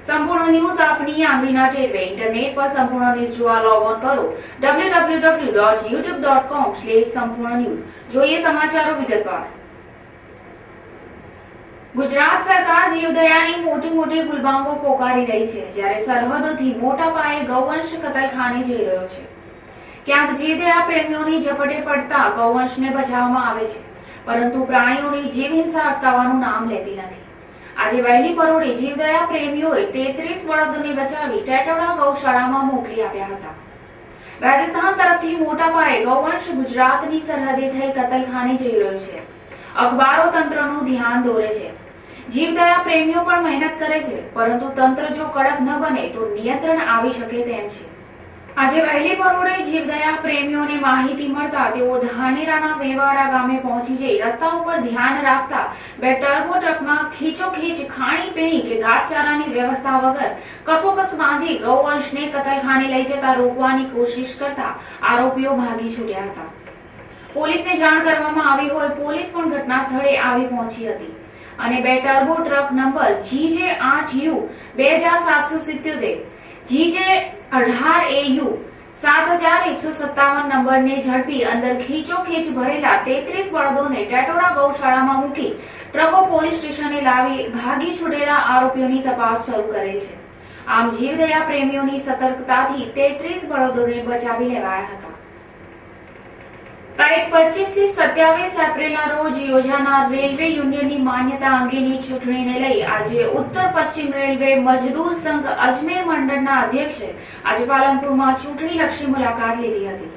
સંપૂર્ણ ન્યૂઝ આપની આંગળીના ટેરવે ઇન્ટરનેટ પર સંપૂર્ણ ન્યૂઝ જોવા લોગ ઓન કરો www.youtube.com/સંપૂર્ણ ન્યૂઝ। જોઈએ સમાચારો વિગતવાર। ગુજરાત સરકાર જીવદયાની મોટી ગુલબાંગો પોકારી રહી છે, જ્યારે સરહદોથી મોટા પાયે ગૌવંશ કતલખાને જઈ રહ્યો છે। ક્યાંક જીવદયા પ્રેમીઓની ઝપટે પડતા ગૌવંશને બચાવવામાં આવે છે, પરંતુ પ્રાણીઓની જીવહિંસા અટકાવવાનું નામ લેતી નથી। આજે વહેલી પરોઢે જીવદયા પ્રેમીઓએ 33 બળદોને બચાવી ટેટોડા ગૌશાળામાં મોકલી આપ્યા હતા। રાજસ્થાન તરફથી મોટા પાયે ગૌવંશ ગુજરાતની સરહદે થઈ કતલખાને જઈ રહ્યું છે। અખબારો તંત્રનું ધ્યાન દોરે છે। જીવદયા પ્રેમીઓ પણ મહેનત કરે છે, પરંતુ તંત્ર જો કડક ન બને તો નિયંત્રણ આવી શકે તેમ છે। આજે વહેલી પરોઢે જીવદયા પ્રેમીઓને માહિતી મળતા તેઓ ધાનેરાના વેવાડા ગામે પહોંચી જઈ રસ્તા ઉપર ધ્યાન રાખતા બે ટર્બો ટ્રકમાં ખીચોખીચ ખાણીપીણી કે ઘાસચારાની વ્યવસ્થા વગર કસોકસ બાંધી ગૌવંશને કતલખાને લઈ જતા રોકવાની કોશિશ કરતા આરોપીઓ ભાગી છૂટ્યા હતા। પોલીસને જાણ કરવામાં આવી હોય પોલીસ પણ ઘટના સ્થળે આવી પહોંચી હતી અને બે turbo truck number GJ8U 2777 GJ18AU 7157 નંબરને ઝડપી અંદર ખીચોખીચ ભરેલા 33 બળદોને ટેટોડા ગૌશાળામાં મૂકી ટ્રકો પોલીસ સ્ટેશને લાવી ભાગી છૂટેલા આરોપીઓની તપાસ શરૂ કરેલ છે। આમ જીવદયા પ્રેમીઓની સતર્કતાથી 33 બળદોને બચાવી લેવાયા હતા। તારીખ 25 થી 27 એપ્રિલના રોજ યોજાનાર રેલવે યુનિયનની માન્યતા અંગેની ચૂંટણીને લઈ આજે ઉત્તર પશ્ચિમ રેલવે મજદૂર સંઘ અજમેર મંડળના અધ્યક્ષે આજે પાલનપુરમાં ચૂંટણીલક્ષી મુલાકાત લીધી હતી।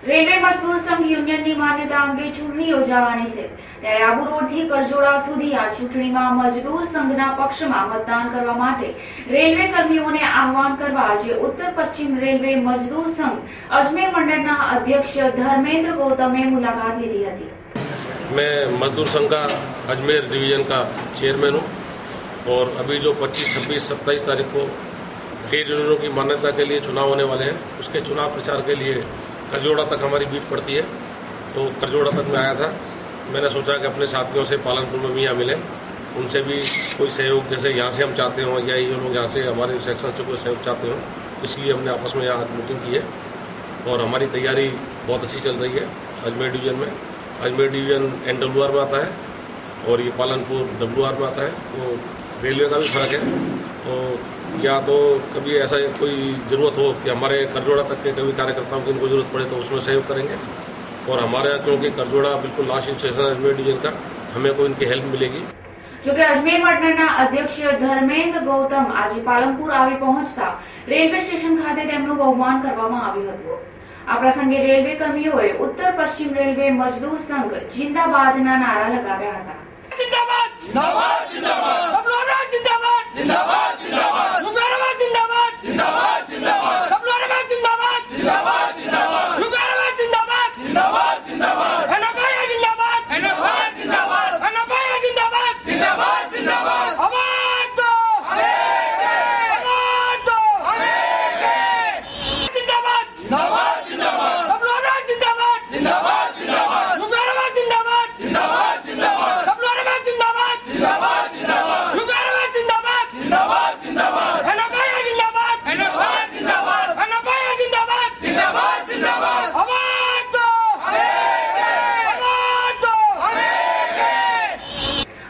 રેલવે મજદૂર સંઘ યુનિયનની માન્યતા અંગે ચૂંટણી યોજાવાની છે, ત્યારે આબુ રોડથી કરજોડા સુધી આ ચૂંટણીમાં મજદૂર સંઘના પક્ષમાં મતદાન કરવા માટે રેલવે કર્મીઓને આહવાન કરવા આજે ઉત્તર પશ્ચિમ રેલવે મજदूर संघ अजमेर मंडल अध्यक्ष धर्मेंद्र गौतमे मुलाकात ली थी। मैं मजदूर संघ का अजमेर डिवीजन का चेयरमैन हूँ और अभी जो 25, 26, 27 तारीख को ट्रेड यूनियनों की मान्यता के लिए चुनाव होने वाले हैं, उसके चुनाव प्रचार के लिए करजोड़ा तक हमारी बीट पड़ती है, तो करजोड़ा तक मैं आया था। मैंने सोचा कि अपने साथियों से पालनपुर में भी यहाँ मिले, उनसे भी कोई सहयोग, जैसे यहाँ से हम चाहते हों या ये लोग यहाँ से हमारे सेक्शन से कोई सहयोग चाहते हों, इसलिए हमने आपस में आज मीटिंग की है और हमारी तैयारी बहुत अच्छी चल रही है। अजमेर डिवीज़न में, अजमेर डिवीज़न NWR में आता है और ये पालनपुर WR में आता है, तो रेलवे का भी फर्क है। तो या तो कभी ऐसा कोई ज़रूरत हो कि हमारे करजोड़ा तक के कभी कार्यकर्ताओं की इनको ज़रूरत पड़े तो उसमें सहयोग करेंगे, और हमारे क्योंकि करजोड़ा बिल्कुल लास्ट स्टेशन है अजमेर डिवीज़न का, हमें कोई इनकी हेल्प मिलेगी। जो कि अजमेर मंडळના અધ્યક્ષ ધર્મેન્દ્ર ગૌતમ આજે પાલનપુર આવી પહોંચતા રેલવે સ્ટેશન ખાતે તેમનું બહુમાન કરવામાં આવ્યું હતું। આ પ્રસંગે રેલવે કર્મીઓએ ઉત્તર પશ્ચિમ રેલવે મજદૂર સંઘ જિંદાબાદના નારા લગાવ્યા હતા। जिंदाबाद जिंदाबाद जिंदाबाद अपना जिंदाबाद जिंदाबाद जिंदाबाद मुबारक जिंदाबाद जिंदाबाद जिंदाबाद अपना जिंदाबाद जिंदाबाद जिंदाबाद मुबारक जिंदाबाद जिंदाबाद जिंदाबाद अनभाई जिंदाबाद अनभाई जिंदाबाद अनभाई जिंदाबाद जिंदाबाद जिंदाबाद आवाज दो आवाज दो जिंदाबाद जिंदाबाद जिंदाबाद अपना जिंदाबाद जिंदाबाद जिंदाबाद मुबारक जिंदाबाद जिंदाबाद जिंदाबाद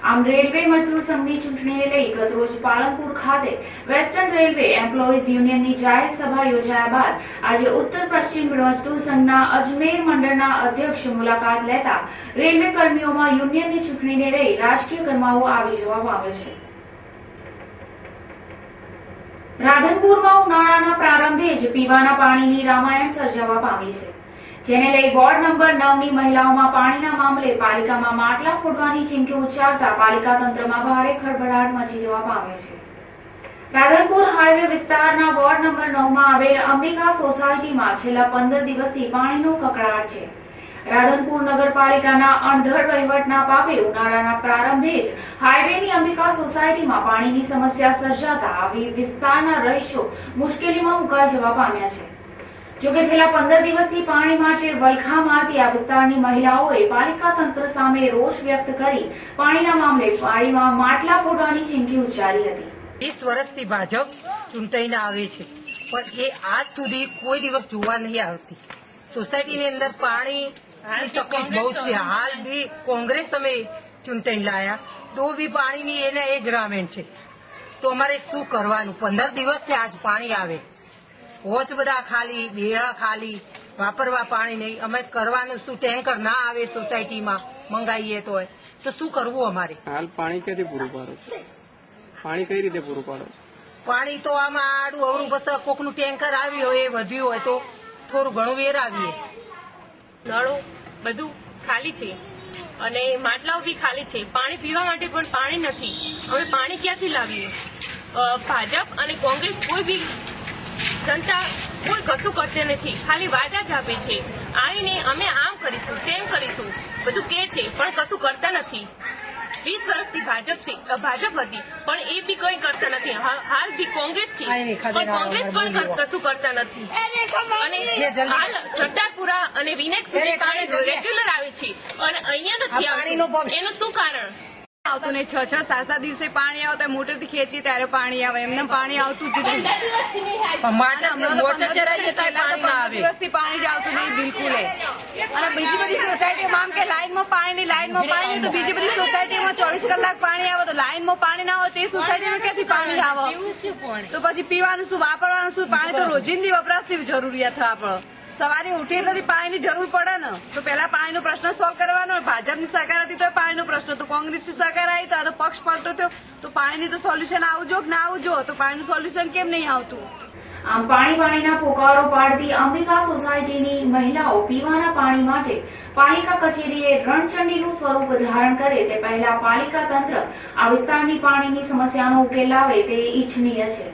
આમ રેલવે મજદૂર સંઘની ચૂંટણીને લઈ ગતરોજ પાલનપુર ખાતે વેસ્ટર્ન રેલવે એમ્પ્લોઈઝ યુનિયનની જાહેર સભા યોજાયા બાદ આજે ઉત્તર પશ્ચિમ મજદૂર સંઘના અજમેર મંડળના અધ્યક્ષ મુલાકાત લેતા રેલવે કર્મીઓમાં યુનિયનની ચૂંટણીને લઈ રાજકીય ગરમાવો આવી જવા પામ્યો છે। રાધનપુરમાં ઉનાળાના પ્રારંભે જ પીવાના પાણીની રામાયણ સર્જાવા પામી છે, જેને લઈ વોર્ડ નંબર 9ની મહિલાઓમાં પાણીના મામલે પાલિકામાં માટલા ફોડવાની ચીમકી ઉચ્ચારતા પાલિકા તંત્રમાં ભારે ખળભળાટ મચી જવા પામ્યો છે। રાધનપુર હાઈવે વિસ્તારના વોર્ડ નંબર 9માં આવેલ અંબિકા સોસાયટીમાં છેલ્લા 15 દિવસથી પાણીનો કકળાટ છે। રાધનપુર નગરપાલિકાના અણધડ વહીવટના પાપે ઉનાળાના પ્રારંભે જ હાઈવેની અંબિકા સોસાયટીમાં પાણીની સમસ્યા સર્જાતા આવી વિસ્તારના રહીશો મુશ્કેલીમાં મુકાઈ જવા પામ્યા છે। જોકે છેલ્લા 15 દિવસથી પાણી માટે વલખા મારતી આ વિસ્તારની મહિલાઓએ પાલિકા તંત્ર સામે રોષ વ્યક્ત કરી પાણીના મામલે પાણીમાં માટલા ફોડવાની ચીમકી ઉચ્ચારી હતી। 20 વર્ષથી ભાજપ ચૂંટાઈને આવે છે, પણ એ આજ સુધી કોઈ દિવસ જોવા નહીં આવતી. સોસાયટીની અંદર પાણીની તકલીફ બહુ છે. હાલ બી કોંગ્રેસ અમે ચૂંટાઈને લાયા તો બી પાણીની એને એ જ રામેણ છે. તો અમારે શું કરવાનું? 15 દિવસથી આજ પાણી આવે, વોચ બધા ખાલી, બેડા ખાલી, વાપરવા પાણી નહીં. અમે કરવાનું શું? ટેન્કર ના આવે સોસાયટીમાં, મંગાવીએ તો શું કરવું અમારે? હાલ પાણી ક્યાંથી પૂરું પાડો છો? પાણી કઈ રીતે પૂરું પાડો છો? પાણી તો આમાં આડું અવરું બસ કોકનું ટેન્કર આવ્યું હોય, એ વધ્યું હોય તો થોડું ઘણું વેરાવીએ. નળો બધું ખાલી છે અને માટલાઓ બી ખાલી છે. પાણી પીવા માટે પણ પાણી નથી. હવે પાણી ક્યાંથી લાવીએ? ભાજપ અને કોંગ્રેસ કોઈ બી જનતા કોઈ કશું કરતી નથી, ખાલી વાયદા જ આપે છે. આવીને અમે આમ કરીશું, તેમ કરીશું બધું કે છે, પણ કશું કરતા નથી. 20 વર્ષથી ભાજપ હતી, પણ એ બી કઈ કરતા નથી. હાલ બી કોંગ્રેસ છે, પણ કોંગ્રેસ પણ કશું કરતા નથી. અને હાલ સરદારપુરા અને વિનેક સુધી પાણી રેગ્યુલર આવે છે અને અહીંયા નથી આવતું. એનું શું કારણ? આવતું નહીં. 6-7 દિવસે પાણી આવે તો મોટરથી ખેંચીએ ત્યારે પાણી આવે, એમને પાણી આવતું જ નહીં. દિવસથી પાણી જ આવતું નહીં બિલકુલ. અને બીજી બધી સોસાયટીમાં આમ કે લાઈનમાં પાણી તો બીજી બધી સોસાયટીમાં 24 કલાક પાણી આવે, તો લાઈનમાં પાણી ના હોય તે સોસાયટીમાં ક્યાંથી પાણી આવે? તો પછી પીવાનું શું, વાપરવાનું શું? પાણી તો રોજિંદી વપરાશની જરૂરિયાત હોય. આપણો સવારે ઉઠી એટલે પાણીની જરૂર પડે ને, તો પેલા પાણીનો પ્રશ્ન સોલ્વ કરવાનો. ભાજપની સરકાર હતી તો પાણીનો પ્રશ્ન, તો કોંગ્રેસની સરકાર આવી તો આ તો પક્ષ પલટો થયો, તો પાણીની તો સોલ્યુશન આવજો કે ના આવજો, તો પાણીનું સોલ્યુશન કેમ નહીં આવતું? આમ પાણીના પોકારો પાડતી અંબિકા સોસાયટીની મહિલાઓ પીવાના પાણી માટે પાલિકા કચેરીએ રણચંડીનું સ્વરૂપ ધારણ કરે તે પહેલા પાલિકા તંત્ર આ વિસ્તારની પાણીની સમસ્યાનો ઉકેલ લાવે તે ઇચ્છનીય છે.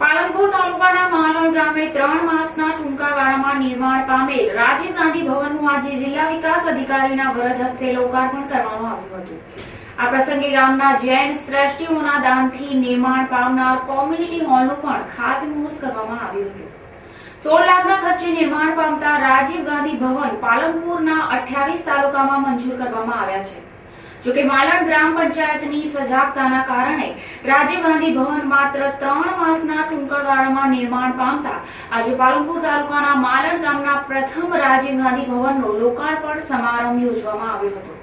પાલનપુર તાલુકાના માલણ ગામે 3 માસના ટૂંકા ગાળામાં નિર્માણ પામેલ રાજીવ ગાંધી ભવનનું આજે જિલ્લા વિકાસ અધિકારીના વરદ હસ્તે લોકાર્પણ કરવામાં આવ્યું હતું. આ પ્રસંગે ગામના જૈન શ્રેષ્ઠીઓના દાનથી નિર્માણ પામનાર કોમ્યુનિટી હોલનું પણ ખાતમુહૂર્ત કરવામાં આવ્યું હતું. 16 લાખના ખર્ચે નિર્માણ પામતા રાજીવ ગાંધી ભવન પાલનપુરના 28 તાલુકામાં મંજૂર કરવામાં આવ્યા છે. જોકે માલણ ગ્રામ પંચાયતની સજાગતાના કારણે રાજીવ ગાંધી ભવન માત્ર 3 માસના ટૂંકા ગાળામાં નિર્માણ પામતા આજે પાલનપુર તાલુકાના માલણ ગામના પ્રથમ રાજીવ ગાંધી ભવનનો લોકાર્પણ સમારંભ યોજવામાં આવ્યો હતો.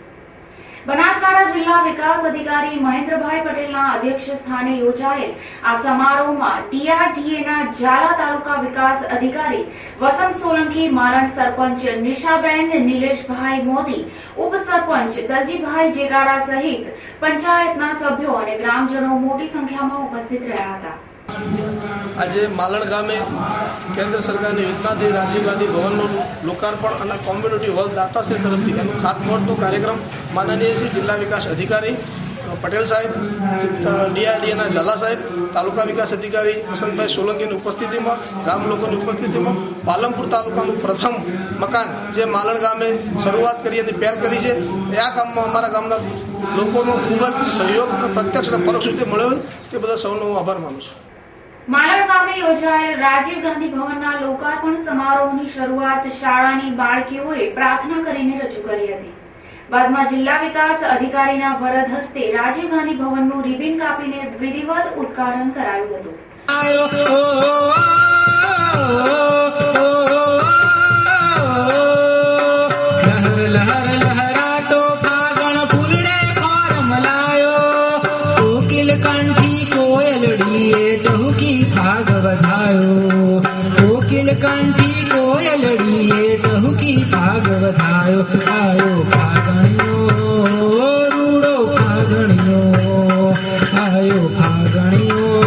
બનાસકાંઠા જિલ્લા વિકાસ અધિકારી મહેન્દ્રભાઈ પટેલના અધ્યક્ષ સ્થાને યોજાયેલ આ સમારોહમાં ટીઆરડીએના ઝાલા તાલુકા વિકાસ અધિકારી વસંત સોલંકી, માલણ સરપંચ નિશાબેન નિલેશભાઈ મોદી, ઉપસરપંચ દલજીભાઈ જેગારા સહિત પંચાયતના સભ્યો અને ગ્રામજનો મોટી સંખ્યામાં ઉપસ્થિત રહ્યા હતા. આજે માલણ ગામે કેન્દ્ર સરકારની યોજનાથી રાજીવ ગાંધી ભવનનું લોકાર્પણ અને કોમ્યુનિટી હોલ દાતાશ્રી તરફથી એનું ખાતમુહૂર્તનો કાર્યક્રમ માનનીય શ્રી જિલ્લા વિકાસ અધિકારી પટેલ સાહેબ, ડીઆરડીએના ઝાલા સાહેબ, તાલુકા વિકાસ અધિકારી વસંતભાઈ સોલંકીની ઉપસ્થિતિમાં, ગામ લોકોની ઉપસ્થિતિમાં પાલનપુર તાલુકાનું પ્રથમ મકાન જે માલણ ગામે શરૂઆત કરી અને પહેલ કરી છે, એ આ કામમાં અમારા ગામના લોકોનો ખૂબ જ સહયોગ પ્રત્યક્ષ અને પરોક્ષ રીતે મળ્યો તે બધા સૌનો હું આભાર માનું છું. માલણ ગામે યોજાયેલ રાજીવ ગાંધી ભવનના લોકાર્પણ સમારોહની શરૂઆત શાળાની બાળકીઓએ પ્રાર્થના કરીને રજૂ કરી હતી. બાદમાં જિલ્લા વિકાસ અધિકારીના વરદ હસ્તે રાજીવ ગાંધી ભવનનું રિબિન કાપીને વિધિવત ઉદ્ઘાટન કરાયું હતું. કંઠી કોયલડીએ ટહુકી ભાગ વધાયો, આયો ફાગણિયો રૂડો ફાગણિયો, આયો ફાગણિયો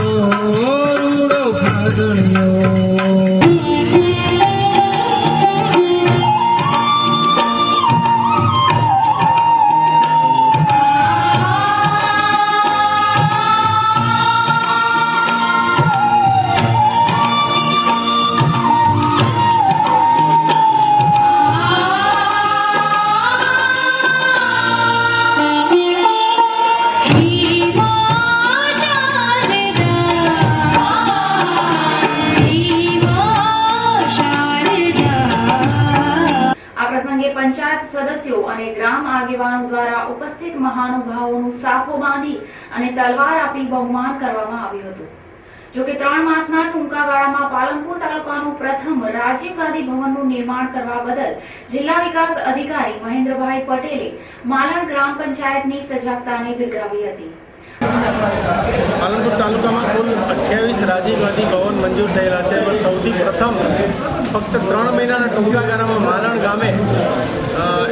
રૂડો ફાગણિયો. शाने આગેવાનો દ્વારા ઉપસ્થિત મહાનુભાવોનું સાફો બાંધી અને તલવાર આપી બહુમાન કરવામાં આવ્યું હતું. જોકે 3 માસના ટૂંકા ગાળામાં પાલનપુર તાલુકાનું પ્રથમ રાજીવ ગાંધી ભવનનું નિર્માણ કરવા બદલ જિલ્લા વિકાસ અધિકારી મહેન્દ્રભાઈ પટેલે માલણ ગ્રામ પંચાયતની સજાગતાને બિરદાવી હતી. પાલનપુર તાલુકામાં કુલ 28 રાજીવ ગાંધી ભવન મંજૂર થયેલા છે. એમાં સૌથી પ્રથમ ફક્ત 3 મહિનાના ટૂંકા ગાળામાં માલણ ગામે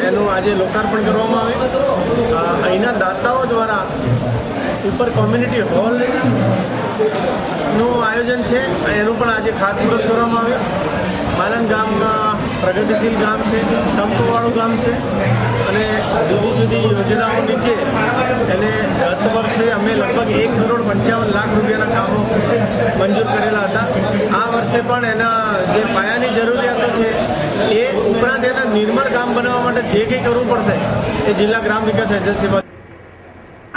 એનું આજે લોકાર્પણ કરવામાં આવે. અહીંના દાતાઓ દ્વારા ઉપર કોમ્યુનિટી હોલ નું આયોજન છે, એનું પણ આજે ખાતમુહૂર્ત કરવામાં આવ્યું. માલણ ગામમાં પ્રગતિશીલ ગામ છે, સંપવાળું ગામ છે અને જુદી જુદી યોજનાઓ નીચે એને ગત વર્ષે અમે લગભગ 1,55,00,000 રૂપિયાના કામો મંજૂર કરેલા હતા. આ વર્ષે પણ એના જે પાયાની જરૂરિયાતો છે એ ઉપરાંત એના નિર્મળ ગામ બનાવવા માટે જે કંઈ કરવું પડશે એ જિલ્લા ગ્રામ વિકાસ એજન્સીમાં.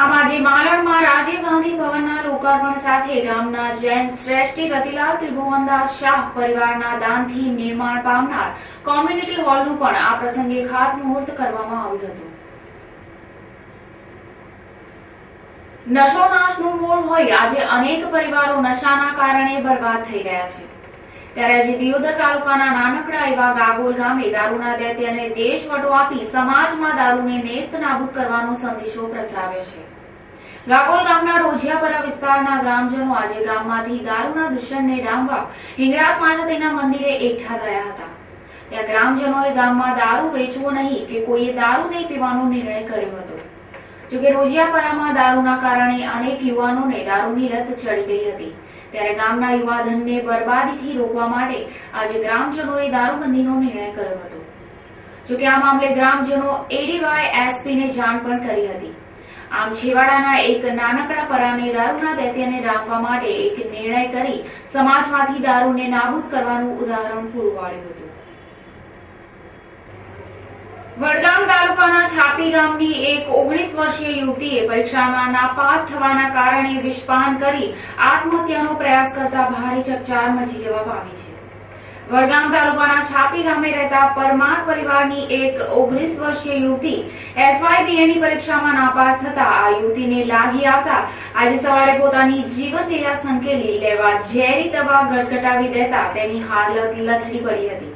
આમ આજે માલણમાં રાજીવ ગાંધી ભવનના લોકાર્પણ સાથે ગામના જૈન શ્રેષ્ઠી રતિલાલ ત્રિભુવનદાસ શાહ પરિવારના દાનથી નિર્માણ પામનાર કોમ્યુનિટી હોલનું પણ આ પ્રસંગે ખાતમુહૂર્ત કરવામાં આવ્યું હતું. નશો નાશનું મૂળ હોય આજે અનેક પરિવારો નશાના કારણે બરબાદ થઈ રહ્યા છે. ત્યારે આજે દિયોદર તાલુકાના નાનકડા એવા ગાગોલ ગામે દારૂના દૈત્યને દેશવટો આપી સમાજમાં દારૂને નેસ્ત નાબૂદ કરવાનો સંદેશો પ્રસરાવ્યો છે. ગાગોલ ગામના રોજિયાપરા વિસ્તારના ગ્રામજનો આજે ગામમાંથી દારૂના દૂષણને ડામવા હિંગળાજ માતાજીના મંદિરે એકઠા થયા હતા. ત્યાં ગ્રામજનોએ ગામમાં દારૂ વેચવો નહીં કે કોઈએ દારૂ નહીં પીવાનો નિર્ણય કર્યો હતો. જોકે રોજિયાપરામાં દારૂના કારણે અનેક યુવાનોને દારૂની લત ચડી ગઈ હતી. ત્યારે ગામના યુવાધનને બરબાદીથી રોકવા માટે આજે ગ્રામજનોએ દારૂબંધીનો નિર્ણય કર્યો હતો. જોકે આ મામલે ગ્રામજનો ADY-SPને જાણ પણ કરી હતી. આમ છેવાડાના એક નાનકડા પરાને દારૂના દૈત્યને ડામવા માટે એક નિર્ણય કરી સમાજમાંથી દારૂને નાબૂદ કરવાનું ઉદાહરણ પૂરું પાડ્યું હતું. વડગામ તાલુકાના છાપી ગામની એક 19 વર્ષીય યુવતીએ પરીક્ષામાં નાપાસ થવાના કારણે વિષપાન કરી આત્મહત્યાનો પ્રયાસ કરતા ભારે ચકચાર મચી જવા પામી છે. વડગામ તાલુકાના છાપી ગામે રહેતા પરમાર પરિવારની એક 19 વર્ષીય યુવતી SYBAની પરીક્ષામાં નાપાસ થતા આ યુવતીને લાગી આવતા આજે સવારે પોતાની જીવન લીલા સંકેલી લેવા ઝેરી દવા ગટગટાવી દેતા તેની હાલત લથડી પડી હતી.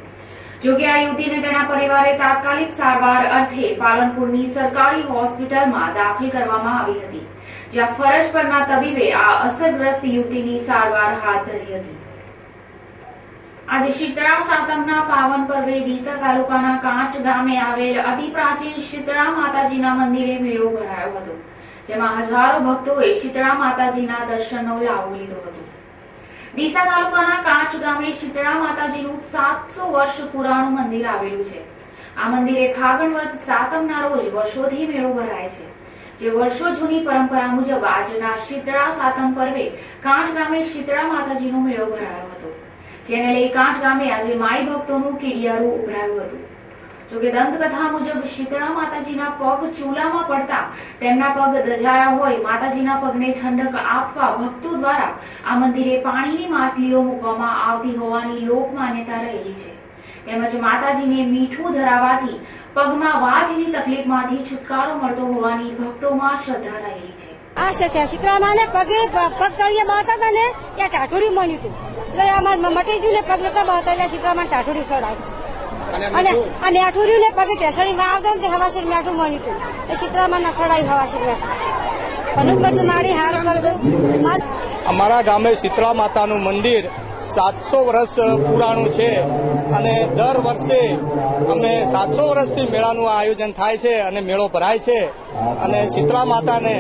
જોકે આ યુવતીને તેના પરિવારે તાત્કાલિક સારવાર અર્થે પાલનપુરની સરકારી હોસ્પિટલમાં દાખલ કરવામાં આવી હતી, જ્યાં ફરજ પરના તબીબે આ અસરગ્રસ્ત યુવતીની સારવાર હાથ ધરી હતી. આજે શીતળા સાતમના પાવન પર્વે ડીસા તાલુકાના કાંચ ગામે આવેલ અતિ પ્રાચીન શીતળા માતાજીના મંદિરે મેળો ભરાયો હતો, જેમાં હજારો ભક્તોએ શીતળા માતાજીના દર્શનનો લાભ લીધો હતો. ડીસા તાલુકાના કાંચ ગામે શીતળા માતાજીનું 700 વર્ષ પુરાણું મંદિર આવેલું છે. આ મંદિરે ફાગણ વદ સાતમના રોજ વર્ષોથી મેળો ભરાય છે, જે વર્ષો જૂની પરંપરા મુજબ આજના શીતળા સાતમ પર્વે કાંચ ગામે શીતળા માતાજીનો મેળો ભરાયો હતો, જેને લઈ કાંચ ગામે આજે માઈ ભક્તોનું કીડિયારું ઉભરાયું હતું. જોકે દંતકથા મુજબ શીતળા માતાજીના પગ ચૂલામાં પડતા તેમના પગ દજાયા હોય માતાજીના પગને ઠંડક આપવા ભક્તો દ્વારા આ મંદિરે પાણીની માટલીઓ મૂકવામાં આવતી હોવાની લોક માન્યતા રહેલી છે. તેમજ માતાજીને મીઠું ધરાવવાથી પગમાં વાજની તકલીફમાંથી છુટકારો મળતો હોવાની ભક્તોમાં શ્રદ્ધા રહેલી છે. આ શીતળામાને પગે પગ તળિયે બહાતા હતા ને ત્યાં ટાટુડી મળ્યું હતું, એટલે અમારે મટી ગયું ને પગ નતા બહાતા એટલે શીતળામાં ટાટુડી સડાવી અને આ મેઠું ને પગે ટેસડીમાં આવતા ને હવાશીર મેઠું મળ્યું હતું એ શીતળામાં ના સડાયું હવાશીર મેઠું બધું બધું મારી હાર કર્યું. અમારા ગામે શીતળા માતાનું મંદિર 700 વર્ષ પુરાણું છે અને દર વર્ષે અમે 700 વર્ષથી મેળાનું આયોજન થાય છે અને મેળો ભરાય છે. અને શીતળા માતાને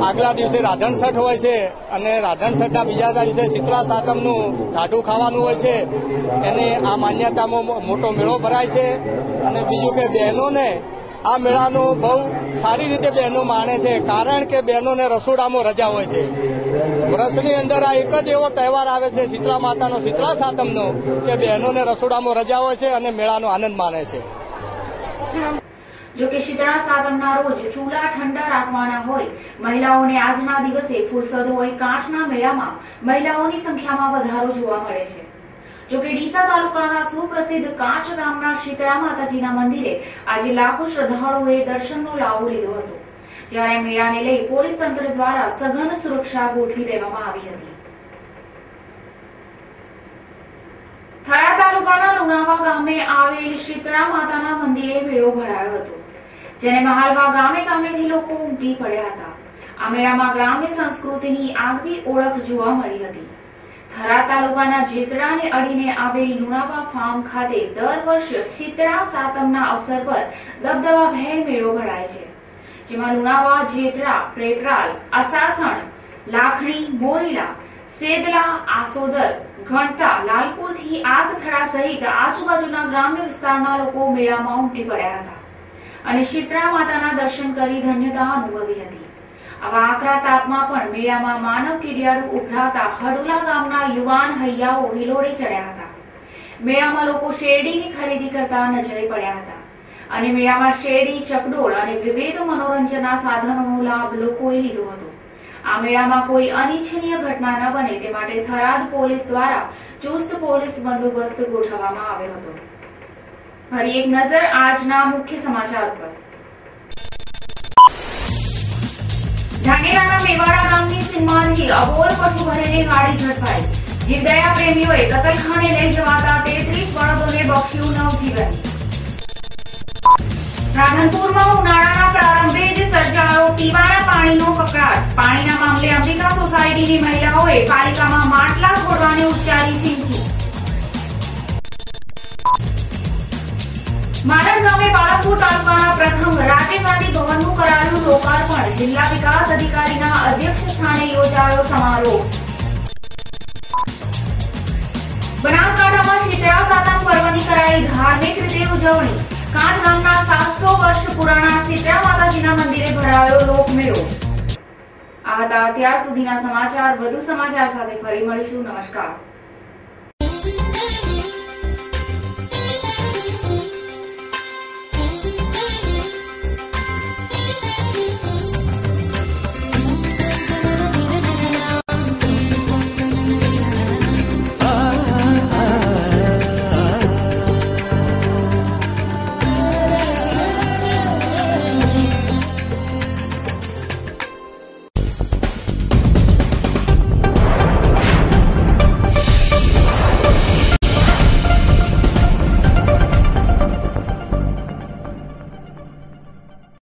આગલા દિવસે રાધણસઠ હોય છે અને રાધણસઠના બીજા દિવસે શીતળા સાતમનું ટાઢું ખાવાનું હોય છે. એને આ માન્યતામાં મોટો મેળો ભરાય છે. અને બીજું કે બહેનોને આ મેળાનો બહુ સારી રીતે બહેનો માણે છે, કારણ કે બહેનોને રસોડામાં રજા હોય છે. વર્ષની અંદર આ એક જ એવો તહેવાર આવે છે શીતળા માતાનો, શીતળા સાતમનો, કે બહેનોને રસોડામાં રજા હોય છે અને મેળાનો આનંદ માણે છે. જોકે શીતળા સાતમના રોજ ચૂલા ઠંડા રાખવાના હોય મહિલાઓને આજના દિવસે ફુરસદ હોય કાંચના મેળામાં મહિલાઓની સંખ્યામાં વધારો જોવા મળે છે. જોકે ડીસા તાલુકાના સુપ્રસિદ્ધ કાંચ ગામના શીતળા માતાજીના મંદિરે આજે લાખો શ્રદ્ધાળુઓએ દર્શનનો લાવો લીધો હતો, જ્યારે મેળાને લઈ પોલીસ તંત્ર દ્વારા સઘન સુરક્ષા ગોઠવી દેવામાં આવી હતી. થરા તાલુકાના લુણાવા ગામે આવેલ શીતળા માતાના મંદિરે મેળો ભરાયો હતો, જેને મહાલવા ગામે ગામેથી લોકો ઉમટી પડ્યા હતા. આ મેળામાં ગ્રામ્ય સંસ્કૃતિની આગવી ઓળખ જોવા મળી હતી. થરા તાલુકાના જેતરાને અડીને આવેલ લુણાવા ફાર્મ ખાતે દર વર્ષે શીતળા સાતમના અવસર પર દબદબાભેર મેળો ભરાય છે, જેમાં લુણાવા, જેતરા, પ્રેપરાલ, અસાસણ, લાખણી, મોરીલા, સેદલા, આસોદર, ઘંટા, લાલપુરથી આગથડા સહિત આજુબાજુના ગ્રામ્ય વિસ્તારના લોકો મેળામાં ઉમટી પડ્યા હતા અને શીતળા માતાના દર્શન કરી ધન્યતા અનુભવી હતી. આવા આકરા તાપમાં પણ મેળામાં માનવ કીડિયારું ઉભરાતા હડુલા ગામના યુવાન હૈયાઓ હિલોડે ચડ્યા હતા. મેળામાં લોકો શેરડીની ખરીદી કરતા નજરે પડ્યા હતા અને મેળામાં શેરડી, ચકડોળ અને વિવિધ મનોરંજનના સાધનોનો લાભ લોકોએ લીધો હતો. આ મેળામાં કોઈ અનિચ્છનીય ઘટના ન બને તે માટે થરાદ પોલીસ દ્વારા ચુસ્ત પોલીસ બંદોબસ્ત ગોઠવવામાં આવ્યો હતો. ફરી એક નજર આજના મુખ્ય સમાચાર પર. ધાનેરાના મેવાડા ગામની સીમમાંથી અબોલ પશુ ભરેલી ગાડી ઝડપાઈ. જીવદયા પ્રેમીઓએ કતલખાને લઈ જવાતા 33 બળદોને બખ્શ્યું નવજીવન. રાધનપુરમાં ઉનાળાના પ્રારંભે જ સર્જાયો પીવાના પાણીનો કકળાટ. પાણીના મામલે અંબિકા સોસાયટીની મહિલાઓએ પાલિકામાં માટલા ફોડવાની ઉચ્ચારી ચીમકી. માણસ ગામે પાલનપુર તાલુકાના પ્રથમ રાજીવ ગાંધી ભવનનું કરાયું લોકાર્પણ. જિલ્લા વિકાસ અધિકારીના અધ્યક્ષ સ્થાને યોજાયો સમારોહ. બનાસકાંઠામાં શીતળા સાતમ પર્વની કરાઈ ધાર્મિક રીતે ઉજવણી. કાંચ ગામના 700 વર્ષ પુરાણા શીતળા માતાજીના મંદિરે ભરાયો લોકમેળો. આ હતા અત્યાર સુધીના સમાચાર. વધુ સમાચાર સાથે ફરી મળીશું. નમસ્કાર.